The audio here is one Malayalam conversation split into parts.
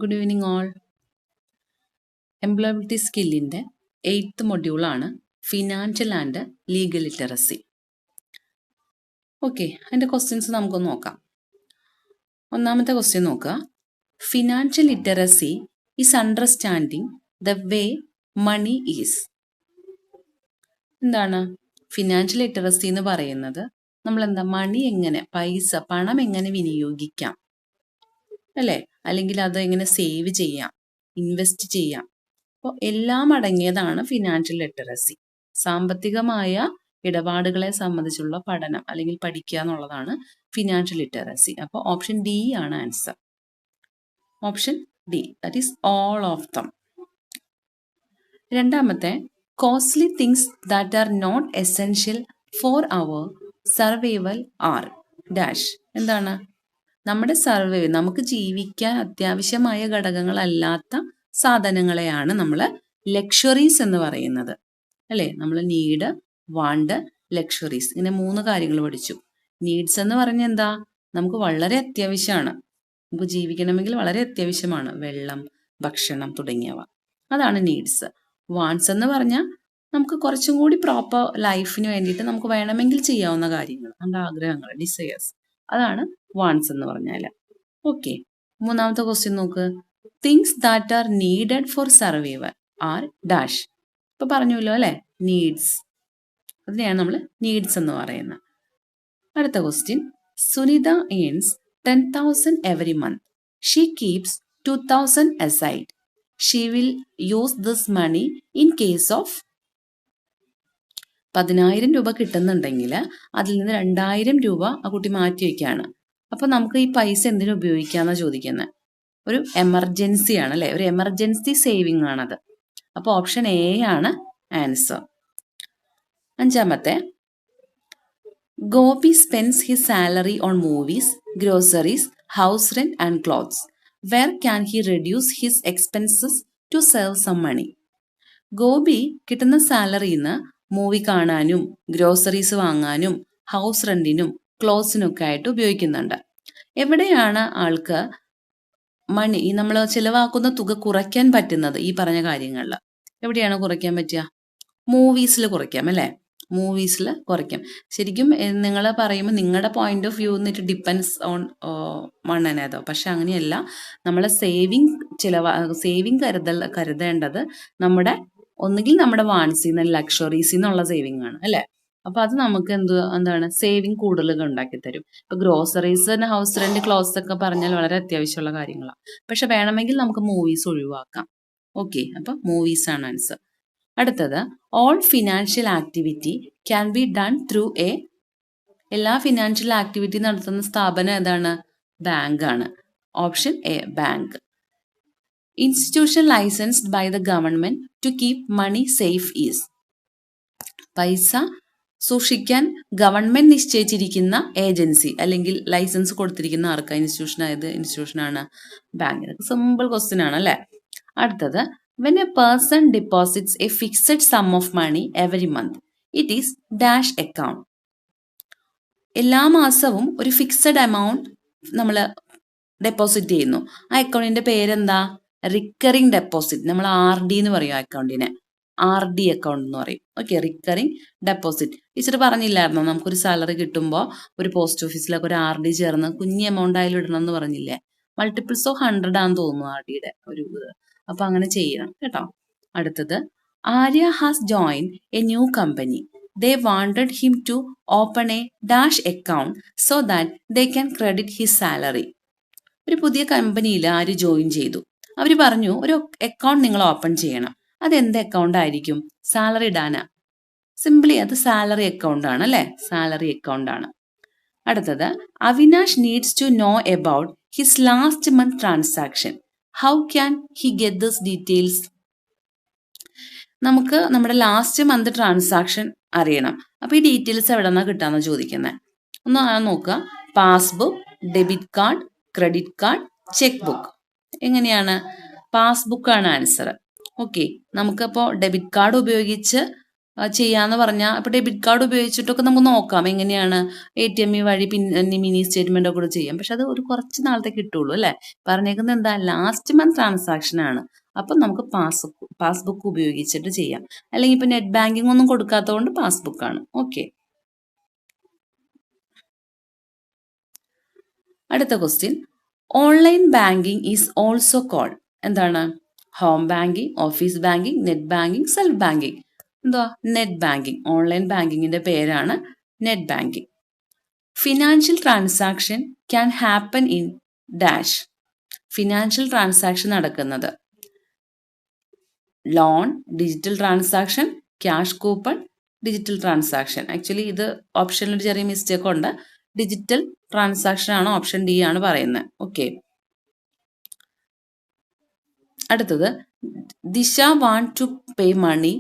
Good evening all. എംപ്ലോയബിലിറ്റി സ്കില്ലിൻ്റെ 8th മൊഡ്യൂളാണ് financial and legal literacy. Okay, അതിൻ്റെ ക്വസ്റ്റ്യൻസ് നമുക്കൊന്ന് നോക്കാം. ഒന്നാമത്തെ ക്വസ്റ്റ്യൻ നോക്കുക. Financial literacy is understanding the way money is. എന്താണ് ഫിനാൻഷ്യൽ ലിറ്ററസി എന്ന് പറയുന്നത്? നമ്മളെന്താ മണി എങ്ങനെ, പണം എങ്ങനെ വിനിയോഗിക്കാം അല്ലേ, അല്ലെങ്കിൽ അത് എങ്ങനെ സേവ് ചെയ്യാം, ഇൻവെസ്റ്റ് ചെയ്യാം. അപ്പോൾ എല്ലാം അടങ്ങിയതാണ് ഫിനാൻഷ്യൽ ലിറ്ററസി. സാമ്പത്തികമായ ഇടപാടുകളെ സംബന്ധിച്ചുള്ള പഠനം അല്ലെങ്കിൽ പഠിക്കുക എന്നുള്ളതാണ് ഫിനാൻഷ്യൽ ലിറ്ററസി. അപ്പോൾ ഓപ്ഷൻ ഡി ആണ് answer. Option D, that is all of them. രണ്ടാമത്തെ, costly things that are not essential for our survival are dash. എന്താണ് നമ്മുടെ നമുക്ക് ജീവിക്കാൻ അത്യാവശ്യമായ ഘടകങ്ങളല്ലാത്ത സാധനങ്ങളെയാണ് നമ്മൾ ലക്ഷറീസ് എന്ന് പറയുന്നത് അല്ലേ. നമ്മൾ നീഡ്, വാണ്ട്, ലക്ഷറീസ്, ഇങ്ങനെ 3 കാര്യങ്ങൾ പഠിച്ചു. നീഡ്സ് എന്ന് പറഞ്ഞാൽ എന്താ, നമുക്ക് വളരെ അത്യാവശ്യമാണ്, നമുക്ക് ജീവിക്കണമെങ്കിൽ വളരെ അത്യാവശ്യമാണ്, വെള്ളം, ഭക്ഷണം തുടങ്ങിയവ, അതാണ് നീഡ്സ്. വാണ്ട്സ് എന്ന് പറഞ്ഞാൽ നമുക്ക് കുറച്ചും കൂടി പ്രോപ്പർ ലൈഫിന് വേണ്ടിയിട്ട് നമുക്ക് വേണമെങ്കിൽ ചെയ്യാവുന്ന കാര്യങ്ങൾ, നമ്മുടെ ആഗ്രഹങ്ങൾ, ഡിസയേഴ്സ്, അതാണ് വാണ്ട്സ് എന്ന് പറഞ്ഞാൽ. ഓക്കെ, മൂന്നാമത്തെ ക്വസ്റ്റ്യൻ നോക്ക്. Things that are needed for survival are dash. ഇപ്പൊ പറഞ്ഞല്ലോ അല്ലെ, നീഡ്സ്, അതിനെയാണ് നമ്മൾ നീഡ്സ് എന്ന് പറയുന്നത്. അടുത്ത question. Sunita earns 10,000 every month. She keeps 2,000 aside. She will use this money in case of. 10,000 രൂപ കിട്ടുന്നുണ്ടെങ്കിൽ അതിൽ നിന്ന് 2,000 രൂപ ആ കുട്ടി മാറ്റി വയ്ക്കുകയാണ്. അപ്പൊ നമുക്ക് ഈ പൈസ എന്തിനു ഉപയോഗിക്കാന്നാ ചോദിക്കുന്നത്? ഒരു എമർജൻസി ആണ് അല്ലെ, ഒരു എമർജൻസി സേവിങ് ആണത്. അപ്പൊ ഓപ്ഷൻ എ ആണ് ആൻസർ. അഞ്ചാമത്തെ, Gopi spends his salary on movies, groceries, house rent and clothes. Where can he reduce his expenses to save some money? Gopi കിട്ടുന്ന സാലറിന്ന് മൂവി കാണാനും ഗ്രോസറീസ് വാങ്ങാനും ഹൗസ് റെന്റിനും ക്ലോത്ത്സിനൊക്കെ ആയിട്ട് ഉപയോഗിക്കുന്നുണ്ട്. എവിടെയാണ് ആൾക്ക് മണി, നമ്മൾ ചിലവാക്കുന്ന തുക കുറയ്ക്കാൻ പറ്റുന്നത്? ഈ പറഞ്ഞ കാര്യങ്ങളിൽ എവിടെയാണ് കുറയ്ക്കാൻ പറ്റുക? മൂവീസിൽ കുറയ്ക്കാം അല്ലേ, മൂവീസിൽ കുറയ്ക്കാം. ശരിക്കും നിങ്ങൾ പറയുമ്പോൾ നിങ്ങളുടെ പോയിന്റ് ഓഫ് വ്യൂ എന്നിട്ട് ഡിപ്പെൻസ് ഓൺ വൺ അനദർ. പക്ഷെ അങ്ങനെയല്ല, നമ്മളെ സേവിങ് കരുതേണ്ടത് നമ്മുടെ ഒന്നുകിൽ നമ്മുടെ വാൻസിൽ നിന്ന്, ലക്ഷറീസിൽ നിന്നുള്ള സേവിങ് ആണ് അല്ലേ. അപ്പൊ അത് നമുക്ക് എന്താണ് സേവിങ് കൂടുതൽ ഉണ്ടാക്കി തരും. ഇപ്പൊ ഗ്രോസറീസ്, ഹൗസ് റെന്റ്, ക്ലോത്ത്സ് ഒക്കെ പറഞ്ഞാൽ വളരെ അത്യാവശ്യമുള്ള കാര്യങ്ങളാണ്. പക്ഷെ വേണമെങ്കിൽ നമുക്ക് മൂവീസ് ഒഴിവാക്കാം. ഓക്കെ, അപ്പൊ മൂവീസ് ആണ് ആൻസർ. അടുത്തത്, all financial activity can be done through a. എല്ലാ ഫിനാൻഷ്യൽ ആക്ടിവിറ്റി നടത്തുന്ന സ്ഥാപനം ഏതാണ്? ബാങ്ക് ആണ്. Option A, bank. Institution licensed by the government to keep money safe is. പൈസ സൂക്ഷിക്കാൻ ഗവൺമെന്റ് നിശ്ചയിച്ചിരിക്കുന്ന ഏജൻസി അല്ലെങ്കിൽ ലൈസൻസ് കൊടുത്തിരിക്കുന്ന ആർക്കാ? ഇൻസ്റ്റിറ്റ്യൂഷൻ. ആയത് ഇൻസ്റ്റിറ്റ്യൂഷനാണ് ബാങ്ക്. സിമ്പിൾ ക്വസ്റ്റ്യൻ ആണ് അല്ലെ. അടുത്തത്, when a person deposits a fixed sum of money every month, it is dash account. എല്ലാ മാസവും ഒരു ഫിക്സഡ് എമൗണ്ട് നമ്മൾ ഡെപ്പോസിറ്റ് ചെയ്യുന്നു. ആ അക്കൗണ്ടിന്റെ പേരെന്താ? Recurring deposit. നമ്മൾ RD എന്ന് പറയും ആ അക്കൗണ്ടിനെ, RD അക്കൗണ്ട് എന്ന് പറയും. Okay, recurring deposit. ടീച്ചർ പറഞ്ഞില്ലായിരുന്നോ, നമുക്കൊരു സാലറി കിട്ടുമ്പോൾ ഒരു പോസ്റ്റ് ഓഫീസിലൊക്കെ ഒരു RD ചേർന്ന് കുഞ്ഞി എമൗണ്ട് ആയാലും ഇടണം എന്ന് പറഞ്ഞില്ലേ? മൾട്ടിപ്പിൾസ് ഓഫ് 100 ആണെന്ന് തോന്നുന്നു RDയുടെ ഒരു. അപ്പൊ അങ്ങനെ ചെയ്യണം കേട്ടോ. അടുത്തത്, Arya has join a new company. They wanted him to open a dash account so that they can credit his salary. ഒരു പുതിയ കമ്പനിയിൽ ആര് ജോയിൻ ചെയ്തു. അവർ പറഞ്ഞു ഒരു അക്കൗണ്ട് നിങ്ങൾ ഓപ്പൺ ചെയ്യണം. അതെന്ത് അക്കൗണ്ട് ആയിരിക്കും? സാലറി ഇടാനാ. സിംപ്ലി അത് സാലറി അക്കൗണ്ട് ആണ് അല്ലെ, സാലറി അക്കൗണ്ട് ആണ്. അടുത്തത്, Avinash needs to know about his last month transaction. How can he get this details? നമുക്ക് നമ്മുടെ ലാസ്റ്റ് മന്ത് ട്രാൻസാക്ഷൻ അറിയണം. അപ്പൊ ഈ ഡീറ്റെയിൽസ് എവിടെ നിന്നാ കിട്ടാന്ന് ചോദിക്കുന്നത്? ഒന്ന് നോക്കുക. Passbook, debit card, credit card, check book. എങ്ങനെയാണ്? പാസ്ബുക്ക് ആണ് ആൻസർ. ഓക്കെ, നമുക്കപ്പോൾ ഡെബിറ്റ് കാർഡ് ഉപയോഗിച്ച് ചെയ്യാന്ന് പറഞ്ഞാൽ ഇപ്പോൾ ഡെബിറ്റ് കാർഡ് ഉപയോഗിച്ചിട്ടൊക്കെ നമുക്ക് നോക്കാം എങ്ങനെയാണ് ATM വഴി പിന്നെ മിനി സ്റ്റേറ്റ്മെന്റ് ഒക്കെ ചെയ്യാം. പക്ഷെ അത് ഒരു കുറച്ച് നാളത്തെ കിട്ടുള്ളൂ അല്ലേ. പറഞ്ഞേക്കുന്നത് എന്താ, ലാസ്റ്റ് മന്ത് ട്രാൻസാക്ഷൻ ആണ്. അപ്പം നമുക്ക് പാസ്ബുക്ക് ഉപയോഗിച്ചിട്ട് ചെയ്യാം. അല്ലെങ്കിൽ ഇപ്പൊ നെറ്റ് ബാങ്കിങ് ഒന്നും കൊടുക്കാത്തതുകൊണ്ട് പാസ്ബുക്കാണ്. ഓക്കെ. അടുത്ത question, online banking is also called. എന്താണ്? Home banking, office banking, net banking, self banking. എന്തുവാ? Net banking. ഓൺലൈൻ ബാങ്കിങ്ങിന്റെ പേരാണ് net banking. Financial transaction can happen in dash. Financial transaction നടക്കുന്നത് loan, digital transaction, cash coupon, digital transaction. Actually ഇത് ഓപ്ഷനിൽ ഒരു ചെറിയ മിസ്റ്റേക്ക് ഉണ്ട്. ഡിജിറ്റൽ ട്രാൻസാക്ഷൻ ആണ്, ഓപ്ഷൻ ഡി ആണ് പറയുന്നത്. ഓക്കെ. അടുത്തത്, Disha want to pay money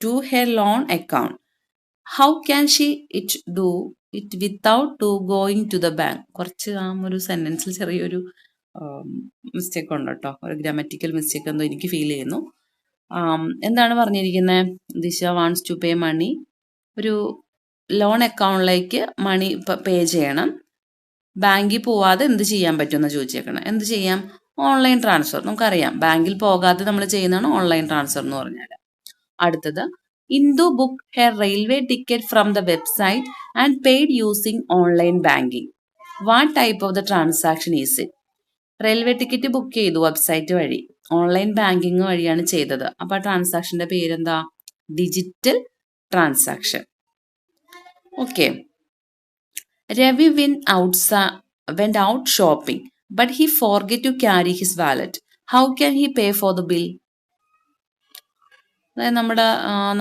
to her loan account. How can she do it without going to the bank. കുറച്ച് ഒരു സെന്റൻസിൽ ചെറിയൊരു മിസ്റ്റേക്ക് ഉണ്ട് കേട്ടോ, ഒരു ഗ്രാമറ്റിക്കൽ മിസ്റ്റേക്ക് എന്തോ എനിക്ക് ഫീൽ ചെയ്യുന്നു. എന്താണ് പറഞ്ഞിരിക്കുന്നത്? ദിശ വാണ്ട്സ് ടു പേ മണി, ഒരു ലോൺ അക്കൗണ്ടിലേക്ക് മണി പേ ചെയ്യണം. ബാങ്കിൽ പോവാതെ എന്ത് ചെയ്യാൻ പറ്റുമെന്ന് ചോദിച്ചേക്കണം. എന്ത് ചെയ്യാം? Online transfer. നമുക്കറിയാം ബാങ്കിൽ പോകാതെ നമ്മൾ ചെയ്യുന്നതാണ് ഓൺലൈൻ ട്രാൻസ്ഫർ എന്ന് പറഞ്ഞാൽ. അടുത്തത്, Indu book her railway ticket from the website and paid using online banking. What type of the transaction is it? Railway ticket book ചെയ്തു വെബ്സൈറ്റ് വഴി, ഓൺലൈൻ ബാങ്കിങ് വഴിയാണ് ചെയ്തത്. അപ്പൊ ആ ട്രാൻസാക്ഷന്റെ പേരെന്താ? Digital transaction. Okay. Ravi went out shopping, but he forget to carry his wallet. How can he pay for the bill? അതായത്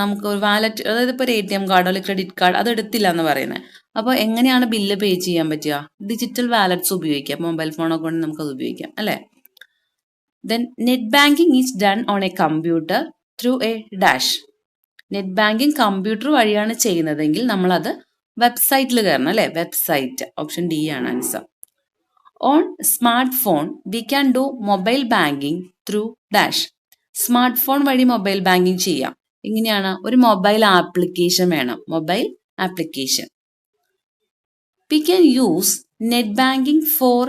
നമുക്ക് ഒരു വാലറ്റ്, അതായത് ഇപ്പോൾ ഒരു ATM കാർഡോ അല്ലെങ്കിൽ ക്രെഡിറ്റ് കാർഡ് അത് എടുത്തില്ല എന്ന് പറയുന്നത്. അപ്പോൾ എങ്ങനെയാണ് ബില്ല് പേ ചെയ്യാൻ പറ്റുക? ഡിജിറ്റൽ വാലറ്റ്സ് ഉപയോഗിക്കാം. മൊബൈൽ ഫോണൊക്കെ കൊണ്ട് നമുക്കത് ഉപയോഗിക്കാം അല്ലേ. Then net banking is done on a computer through a dash. Net banking computer വഴിയാണ് ചെയ്യുന്നതെങ്കിൽ നമ്മളത് വെബ്സൈറ്റിൽ കയറണം അല്ലേ. വെബ്സൈറ്റ്, ഓപ്ഷൻ ഡി ആണ് answer. On smartphone we can do mobile banking through dash. Smartphone വഴി മൊബൈൽ ബാങ്കിങ് ചെയ്യാം. എങ്ങനെയാണ്? ഒരു മൊബൈൽ ആപ്ലിക്കേഷൻ വേണം. Mobile application. We can use net banking for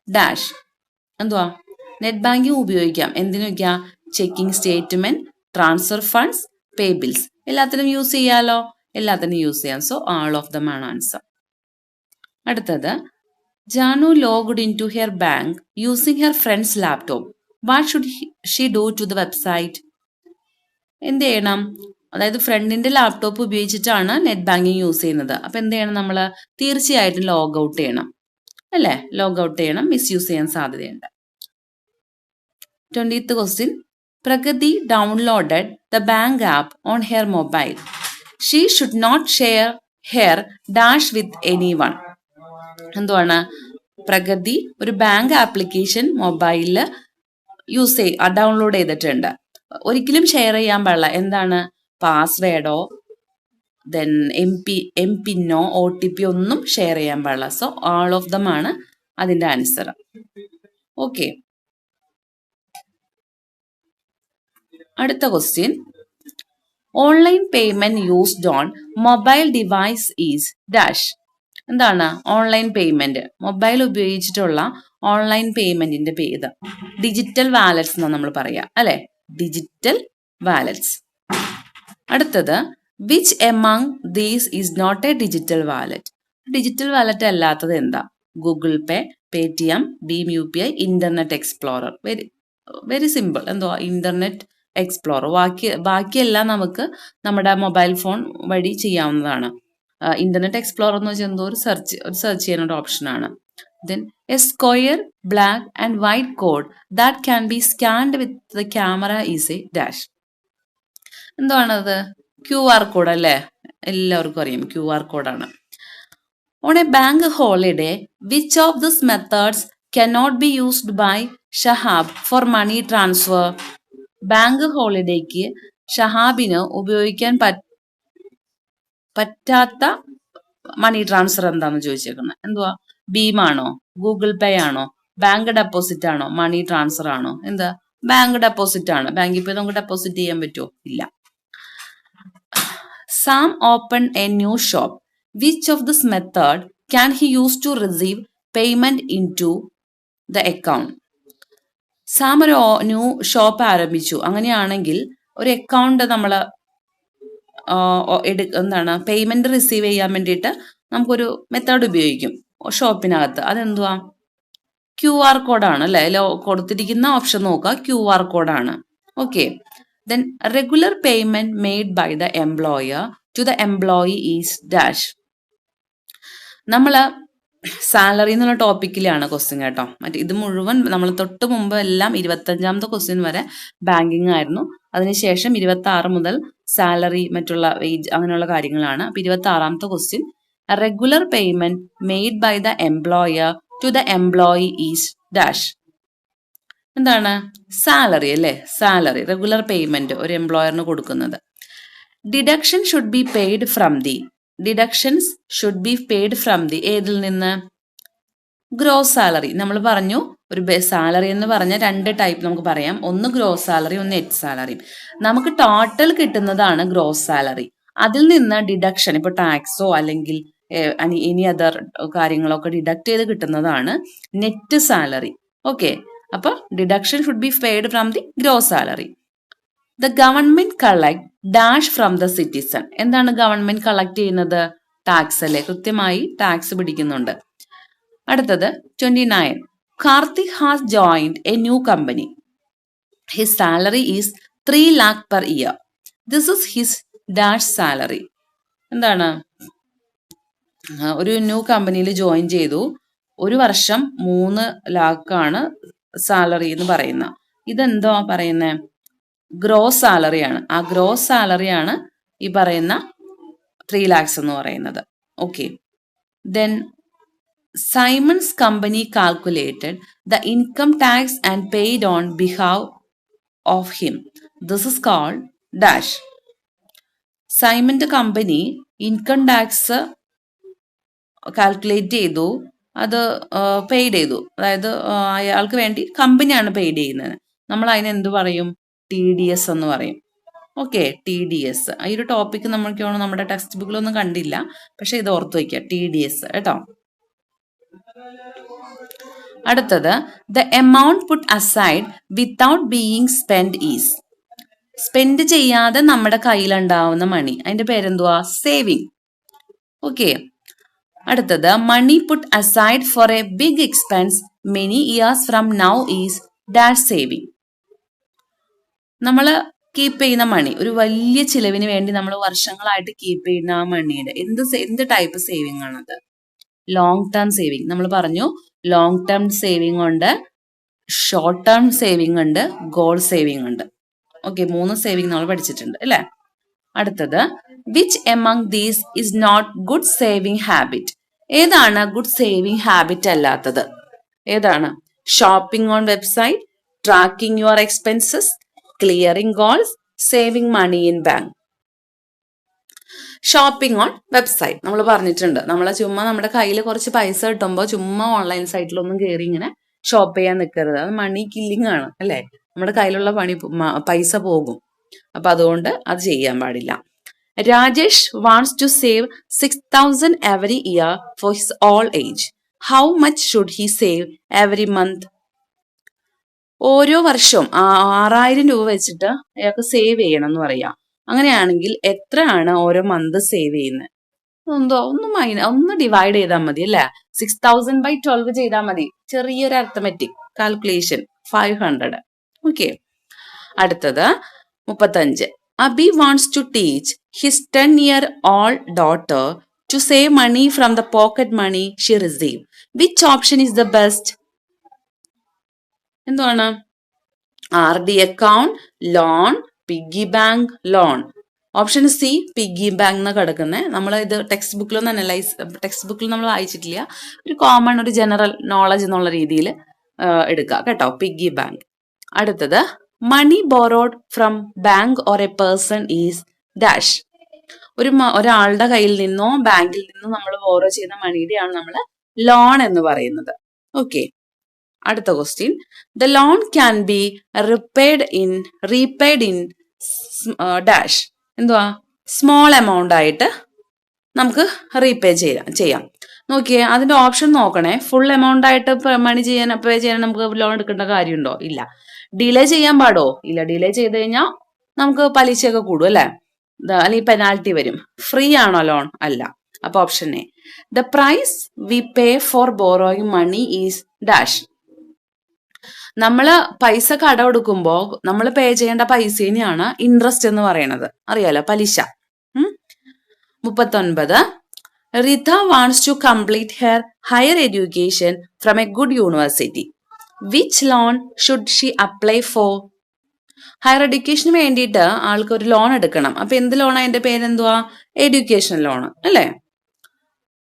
dash. എന്തുവാ? നെറ്റ് ബാങ്കിങ് ഉപയോഗിക്കാം. എന്തിനൊക്കെയാ? Checking statement, transfer funds, pay bills. എല്ലാത്തിനും യൂസ് ചെയ്യാലോ. എല്ലാത്തിനും യൂസ് ചെയ്യാം. സോ ആൾ ഓഫ് ദം ആണ് ആൻസർ. അടുത്തത്, Janu logged in to her bank using her friend's laptop. What should she do to the website? എന്ത് ചെയ്യണം? അതായത് ഫ്രണ്ടിന്റെ ലാപ്ടോപ്പ് ഉപയോഗിച്ചിട്ടാണ് നെറ്റ് ബാങ്കിങ് യൂസ് ചെയ്യുന്നത്. അപ്പൊ എന്ത് ചെയ്യണം? നമ്മൾ തീർച്ചയായിട്ടും ലോഗ് ഔട്ട് ചെയ്യണം അല്ലേ. ലോഗ് ഔട്ട് ചെയ്യണം. മിസ്യൂസ് ചെയ്യാൻ സാധ്യതയുണ്ട്. 20th question, Pragati downloaded the bank app on her mobile. She should not share her dash with anyone. എന്തുവാണ്? പ്രഗതി ഒരു ബാങ്ക് ആപ്ലിക്കേഷൻ മൊബൈലിൽ ഡൗൺലോഡ് ചെയ്തിട്ടുണ്ട്. ഒരിക്കലും ഷെയർ ചെയ്യാൻ പാടില്ല. എന്താണ്? പാസ്വേഡോ ദെൻ എംപിന്നോ OTP ഒന്നും ഷെയർ ചെയ്യാൻ പാടില്ല. സോ ആൾ ഓഫ് ദം ആണ് അതിന്റെ ആൻസർ. ഓക്കെ. അടുത്ത question, online payment used on mobile device is dash. എന്താണ് ഓൺലൈൻ പേയ്മെന്റ്? മൊബൈൽ ഉപയോഗിച്ചിട്ടുള്ള ഓൺലൈൻ പേയ്മെന്റിന്റെ പേര് ഡിജിറ്റൽ വാലറ്റ്സ് എന്നാണ് നമ്മൾ പറയാ അല്ലെ. Digital wallets. അടുത്തത്, which among these is not a digital wallet. Digital wallet അല്ലാത്തത് എന്താ? ഗൂഗിൾ പേ, പേടിഎം, ഭീം UPI, Internet Explorer. Very simple. എന്തുവാ? Internet explorer. ബാക്കിയെല്ലാം നമുക്ക് നമ്മുടെ മൊബൈൽ ഫോൺ വഴി ചെയ്യാവുന്നതാണ്. ഇന്റർനെറ്റ് എക്സ്പ്ലോറർ എന്ന് വെച്ചാൽ എന്തോ ഒരു സെർച്ച് ചെയ്യാനുള്ള ഓപ്ഷനാണ്. Then a square black and white code that can be scanned with the camera is a dash. എന്താണത്? QR കോഡ് അല്ലേ. എല്ലാവർക്കും അറിയാം QR കോഡാണ്. On a bank holiday which of this methods cannot be used by Shahab for money transfer. Bank ഹോളിഡേക്ക് ഷഹാബിന് ഉപയോഗിക്കാൻ പറ്റാത്ത മണി ട്രാൻസ്ഫർ എന്താന്ന് ചോദിച്ചേക്കുന്നത്. എന്തുവാ? ഭീമാണോ? ഗൂഗിൾ പേ ആണോ? ബാങ്ക് ഡെപ്പോസിറ്റ് ആണോ? മണി ട്രാൻസ്ഫർ ആണോ? എന്താ? ബാങ്ക് ഡെപ്പോസിറ്റ് ആണ്. ബാങ്കിൽ പോയി നമുക്ക് ഡെപ്പോസിറ്റ് ചെയ്യാൻ പറ്റുമോ? ഇല്ല. Sam opened a new shop. Which of this method can he use to receive payment into the account? Sam ഒരു ന്യൂ ഷോപ്പ് ആരംഭിച്ചു. അങ്ങനെയാണെങ്കിൽ ഒരു അക്കൗണ്ട് നമ്മൾ എന്താണ് പേയ്മെന്റ് റിസീവ് ചെയ്യാൻ വേണ്ടിയിട്ട് നമുക്കൊരു മെത്തേഡ് ഉപയോഗിക്കും ഷോപ്പിനകത്ത്. അതെന്തുവാ? QR കോഡാണ് അല്ലെ? കൊടുത്തിരിക്കുന്ന ഓപ്ഷൻ നോക്കുക, QR കോഡാണ്. Okay. Then regular payment made by the employer to the employee is dash. നമ്മള് സാലറി എന്നുള്ള ടോപ്പിക്കിലാണ് ക്വസ്റ്റ്യൻ കേട്ടോ. ഇത് മുഴുവൻ നമ്മൾ തൊട്ട് മുമ്പ് എല്ലാം 25ാമത്തെ ക്വസ്റ്റ്യൻ വരെ ബാങ്കിങ് ആയിരുന്നു. അതിനുശേഷം 26 മുതൽ സാലറി, മറ്റുള്ള വേജ്, അങ്ങനെയുള്ള കാര്യങ്ങളാണ്. അപ്പൊ 26ാമത്തെ question regular payment made by the employer to the employee is dash. എന്താണ്? സാലറി അല്ലേ? സാലറി, റെഗുലർ പേയ്മെന്റ് ഒരു എംപ്ലോയറിന് കൊടുക്കുന്നത്. Deduction should be paid from the. Deductions should be paid from the ഏതിൽ നിന്ന്? Gross salary. നമ്മൾ പറഞ്ഞു ഒരു സാലറി എന്ന് പറഞ്ഞ 2 ടൈപ്പ് നമുക്ക് പറയാം. ഒന്ന് ഗ്രോസ് സാലറി, ഒന്ന് നെറ്റ് സാലറി. നമുക്ക് ടോട്ടൽ കിട്ടുന്നതാണ് ഗ്രോസ് സാലറി. അതിൽ നിന്ന് ഡിഡക്ഷൻ, ഇപ്പൊ ടാക്സോ അല്ലെങ്കിൽ എനി അതർ കാര്യങ്ങളൊക്കെ ഡിഡക്ട് ചെയ്ത് കിട്ടുന്നതാണ് നെറ്റ് സാലറി. ഓക്കെ. അപ്പൊ deduction should be paid from the gross salary. The government collect dash from the citizen. എന്താണ് ഗവൺമെന്റ് കളക്ട് ചെയ്യുന്നത്? ടാക്സ് അല്ലേ? കൃത്യമായി ടാക്സ് പിടിക്കുന്നുണ്ട്. അടുത്തത് 29. Karthik has joined A new company. His salary is 3 lakh per year. This is his dash salary. എന്താണ്? ഒരു ന്യൂ കമ്പനിയിൽ ജോയിൻ ചെയ്തു. ഒരു വർഷം 3 lakh ആണ് സാലറി എന്ന് പറയുന്ന. ഇതെന്തോ പറയുന്നത്? ഗ്രോസ് സാലറിയാണ്. ആ ഗ്രോസ് സാലറിയാണ് ഈ പറയുന്ന 3 lakhs എന്ന് പറയുന്നത്. Okay. Then Simon's company calculated the income tax and paid on behalf of him. This is called dash. സൈമന്റെ കമ്പനി ഇൻകം ടാക്സ് കാൽക്കുലേറ്റ് ചെയ്തു, അത് പെയ്ഡ് ചെയ്തു. അതായത് അയാൾക്ക് വേണ്ടി കമ്പനിയാണ് പെയ്ഡ് ചെയ്യുന്നത്. നമ്മൾ അതിന് എന്ത് പറയും? TDS എന്ന് പറയും. ഓക്കെ. TDS. ഈ ഒരു ടോപ്പിക് നമ്മൾക്ക് നമ്മുടെ ടെക്സ്റ്റ് ബുക്കിലൊന്നും കണ്ടില്ല, പക്ഷെ ഇത് ഓർത്ത് വയ്ക്കുക, TDS കേട്ടോ. അടുത്തത് the amount put aside without being spend is. Spend ചെയ്യാതെ നമ്മുടെ കയ്യിലുണ്ടാവുന്ന മണി, അതിന്റെ പേരെന്തുവാ? സേവിങ്. ഓക്കെ. അടുത്തത് money put aside for a big expense many years from now is dash saving. നമ്മൾ കീപ്പ് ചെയ്യുന്ന മണി, ഒരു വലിയ ചിലവിന് വേണ്ടി നമ്മൾ വർഷങ്ങളായിട്ട് കീപ്പ് ചെയ്യുന്ന ആ മണിയുടെ എന്ത് ടൈപ്പ് സേവിങ് ആണത്? Long term saving. നമ്മൾ പറഞ്ഞു ലോങ് ടേം സേവിങ് ഉണ്ട്, ഷോർട്ട് ടേം സേവിങ് ഉണ്ട്, ഗോൾ സേവിങ് ഉണ്ട്. ഓക്കെ. 3 സേവിങ് നമ്മൾ പഠിച്ചിട്ടുണ്ട് അല്ലെ? അടുത്തത് which among these is not good saving habit. ഏതാണ് ഗുഡ് സേവിങ് ഹാബിറ്റ് അല്ലാത്തത്? ഏതാണ്? Shopping on website, tracking your expenses, clearing goals, saving money in bank. Shopping on website നമ്മൾ പറഞ്ഞിട്ടുണ്ട്. ചുമ്മാ നമ്മുടെ കയ്യിൽ കുറച്ച് പൈസ കിട്ടുമ്പോൾ ചുമ്മാ ഓൺലൈൻ സൈറ്റിലൊന്നും കയറി ഇങ്ങനെ ഷോപ്പ് ചെയ്യാൻ നിൽക്കരുത്. അത് മണി കില്ലിംഗ് ആണ് അല്ലെ? നമ്മുടെ കയ്യിലുള്ള പൈസ പോകും. അപ്പൊ അതുകൊണ്ട് അത് ചെയ്യാൻ പാടില്ല. Rajesh wants to save 6,000 every year for his old age. How much should he save every month? ഓരോ വർഷവും 6,000 രൂപ വെച്ചിട്ട് അയാൾക്ക് സേവ് ചെയ്യണം എന്ന് പറയാം. അങ്ങനെയാണെങ്കിൽ എത്രയാണ് ഓരോ മന്ത് സേവ് ചെയ്യുന്നത്? ഒന്ന് ഡിവൈഡ് ചെയ്താൽ മതി അല്ലെ? 6,000 by 12 ചെയ്താൽ മതി. ചെറിയൊരു അർത്ഥമെറ്റിക് കാൽക്കുലേഷൻ. 500. ഓക്കെ. അടുത്തത് 35. Abi wants to teach his 10-year-old daughter to save money from the pocket money she received. Which option is the best? എന്താണ്? RD account, loan, piggy bank, loan. Option C piggy bank എന്ന് കിടക്കുന്നത്. നമ്മൾ ഇത് ടെക്സ്റ്റ് ബുക്കിൽ നമ്മൾ വായിച്ചിട്ടില്ല. ഒരു കോമൺ, ഒരു ജനറൽ നോളജ് എന്നുള്ള രീതിയിൽ എടുക്കുക കേട്ടോ, പിഗ്ഗി ബാങ്ക്. അടുത്തത് money borrowed from bank or a person is dash. ഒരാളുടെ കയ്യിൽ നിന്നോ ബാങ്കിൽ നിന്നോ നമ്മൾ ബോറോ ചെയ്യുന്ന മണിയുടെയാണ് നമ്മൾ ലോൺ എന്ന് പറയുന്നത്. ഓക്കെ. അടുത്ത question. The loan can be repaid in dash. എന്തുവാ? സ്മോൾ എമൗണ്ട് ആയിട്ട് നമുക്ക് റീപേ ചെയ്യാം. നോക്കിയേ, അതിന്റെ ഓപ്ഷൻ നോക്കണേ. ഫുൾ എമൗണ്ട് ആയിട്ട് മണി പേ ചെയ്യാൻ നമുക്ക് ലോൺ എടുക്കേണ്ട കാര്യമുണ്ടോ? ഇല്ല. ഡിലേ ചെയ്യാൻ പാടോ? ഇല്ല. ഡിലേ ചെയ്ത് കഴിഞ്ഞാൽ നമുക്ക് പലിശയൊക്കെ കൂടും അല്ലെ, അല്ലെങ്കിൽ പെനാൽറ്റി വരും. ഫ്രീ ആണോ ലോൺ? അല്ല. അപ്പൊ option A, the price we pay for borrowing money is dash. നമ്മള് പൈസ കടമെടുക്കുമ്പോ നമ്മൾ പേ ചെയ്യേണ്ട പൈസേനെയാണ് ഇൻട്രസ്റ്റ് എന്ന് പറയുന്നത്. അറിയാലോ, പലിശ. 39. Rita wants to complete her higher education from a good university. Which loan should she apply for? Higher എഡ്യൂക്കേഷന് വേണ്ടിയിട്ട് ആൾക്ക് ഒരു ലോൺ എടുക്കണം. അപ്പൊ എന്ത് ലോൺ? അതിന്റെ പേരെന്തുവാ? എഡ്യൂക്കേഷൻ ലോൺ അല്ലേ?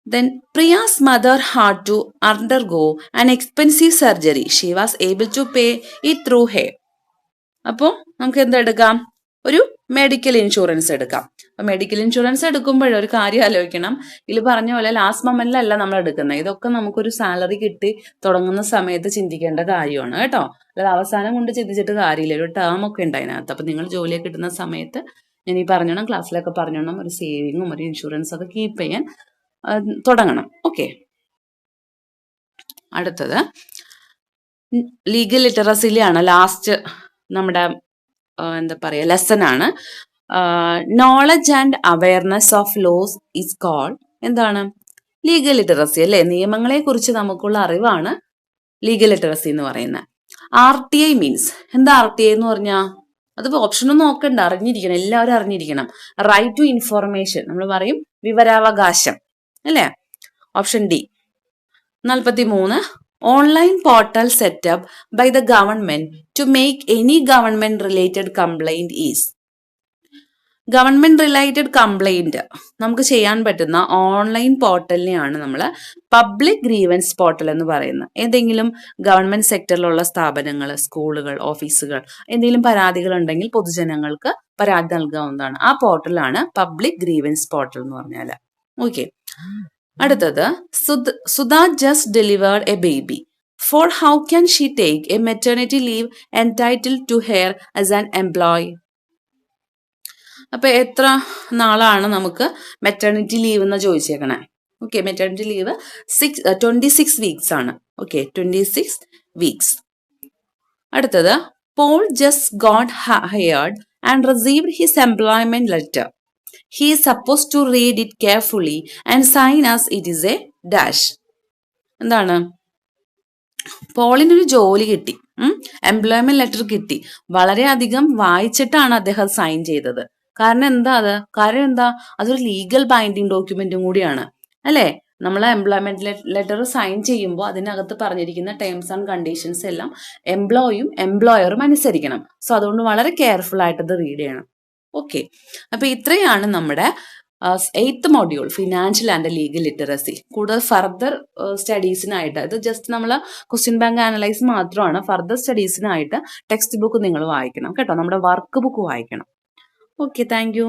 Then Priya's mother had to undergo an expensive surgery. She was able to pay it through her. അപ്പോൾ നമുക്ക് എന്തെടുക്കാം? ഒരു മെഡിക്കൽ ഇൻഷുറൻസ് എടുക്കാം. അപ്പൊ മെഡിക്കൽ ഇൻഷുറൻസ് എടുക്കുമ്പോൾ ഒരു കാര്യം ആലോചിക്കണം. ഇതിൽ പറഞ്ഞ പോലെ ലാസ്റ്റ് മൊമെന്റിലല്ല നമ്മൾ എടുക്കുന്നത്. ഇതൊക്കെ നമുക്കൊരു സാലറി കിട്ടി തുടങ്ങുന്ന സമയത്ത് ചിന്തിക്കേണ്ട കാര്യമാണ് കേട്ടോ. അല്ലാതെ അവസാനം കൊണ്ട് ചിന്തിച്ചിട്ട് കാര്യമില്ല. ഒരു ടേം ഒക്കെ ഉണ്ട് അതിനകത്ത്. അപ്പൊ നിങ്ങൾ ജോലിയൊക്കെ കിട്ടുന്ന സമയത്ത് ഞാൻ ഈ പറഞ്ഞോണം, ക്ലാസ്സിലൊക്കെ പറഞ്ഞോണം, ഒരു സേവിങ്ങും ഒരു ഇൻഷുറൻസ് ഒക്കെ കീപ്പ് ചെയ്യാൻ തുടങ്ങണം. ഓക്കെ, അടുത്തത് ലീഗൽ ലിറ്ററസിയിലാണ് ലാസ്റ്റ് നമ്മുടെ എന്താ പറയുക ലെസൺ ആണ്. Knowledge and awareness of laws is called എന്താണ്? ലീഗൽ ലിറ്ററസി അല്ലെ? നിയമങ്ങളെ കുറിച്ച് നമുക്കുള്ള അറിവാണ് ലീഗൽ ലിറ്ററസി എന്ന് പറയുന്നത്. RTI മീൻസ് എന്താ? RTI എന്ന് പറഞ്ഞാൽ അത് ഓപ്ഷനൊന്നും നോക്കണ്ട, അറിഞ്ഞിരിക്കണം, എല്ലാവരും അറിഞ്ഞിരിക്കണം. റൈറ്റ് ടു ഇൻഫോർമേഷൻ, നമ്മൾ പറയും വിവരാവകാശം അല്ലേ? Option D. 43. Online portal setup by the government to make any government related complaint is. Government related complaint നമുക്ക് ചെയ്യാൻ പറ്റുന്ന ഓൺലൈൻ പോർട്ടലിനെയാണ് നമ്മൾ പബ്ലിക് ഗ്രീവൻസ് പോർട്ടൽ എന്ന് പറയുന്നത്. ഏതെങ്കിലും ഗവൺമെന്റ് സെക്ടറിലുള്ള സ്ഥാപനങ്ങൾ, സ്കൂളുകൾ, ഓഫീസുകൾ എന്തെങ്കിലും പരാതികൾ ഉണ്ടെങ്കിൽ പൊതുജനങ്ങൾക്ക് പരാതി നൽകാവുന്നതാണ്. ആ പോർട്ടലാണ് പബ്ലിക് ഗ്രീവൻസ് പോർട്ടൽ എന്ന് പറഞ്ഞാൽ. ഓക്കെ, അടുത്തത് Sudha just delivered a baby. For how can she take a maternity leave entitle to her as an employee? അപ്പൊ എത്ര നാളാണ് നമുക്ക് മെറ്റേണിറ്റി ലീവ് എന്ന് ചോദിച്ചേക്കണേ? ഓക്കെ, മെറ്റേണിറ്റി ലീവ് 26 വീക്സ് ആണ്. Okay, 26 weeks. അടുത്തത് Paul just got hired and received his employment letter. He is supposed to read it carefully and sign as it is a dash. എന്താണ്? പോളിനൊരു ജോലി കിട്ടി, എംപ്ലോയ്മെന്റ് ലെറ്റർ കിട്ടി. വളരെയധികം വായിച്ചിട്ടാണ് അദ്ദേഹം സൈൻ ചെയ്തത്. കാരണം എന്താ? അതൊരു ലീഗൽ ബൈൻഡിങ് ഡോക്യുമെന്റും കൂടിയാണ് അല്ലേ? നമ്മൾ എംപ്ലോയ്മെന്റ് ലെറ്റർ സൈൻ ചെയ്യുമ്പോൾ അതിനകത്ത് പറഞ്ഞിരിക്കുന്ന ടേംസ് ആൻഡ് കണ്ടീഷൻസ് എല്ലാം എംപ്ലോയിയും എംപ്ലോയറും അനുസരിക്കണം. സോ അതുകൊണ്ട് വളരെ കെയർഫുൾ ആയിട്ട് അത് റീഡ് ചെയ്യണം. ഓക്കെ, അപ്പൊ ഇത്രയാണ് നമ്മുടെ 8th module financial and legal literacy. കൂടുതൽ ഫർദർ സ്റ്റഡീസിനായിട്ട്, ഇത് ജസ്റ്റ് നമ്മൾ ക്വസ്റ്റ്യൻ ബാങ്ക് അനലൈസ് മാത്രമാണ്. ഫർദർ സ്റ്റഡീസിനായിട്ട് ടെക്സ്റ്റ് ബുക്ക് നിങ്ങൾ വായിക്കണം കേട്ടോ, നമ്മുടെ വർക്ക് ബുക്ക് വായിക്കണം. Okay, thank you.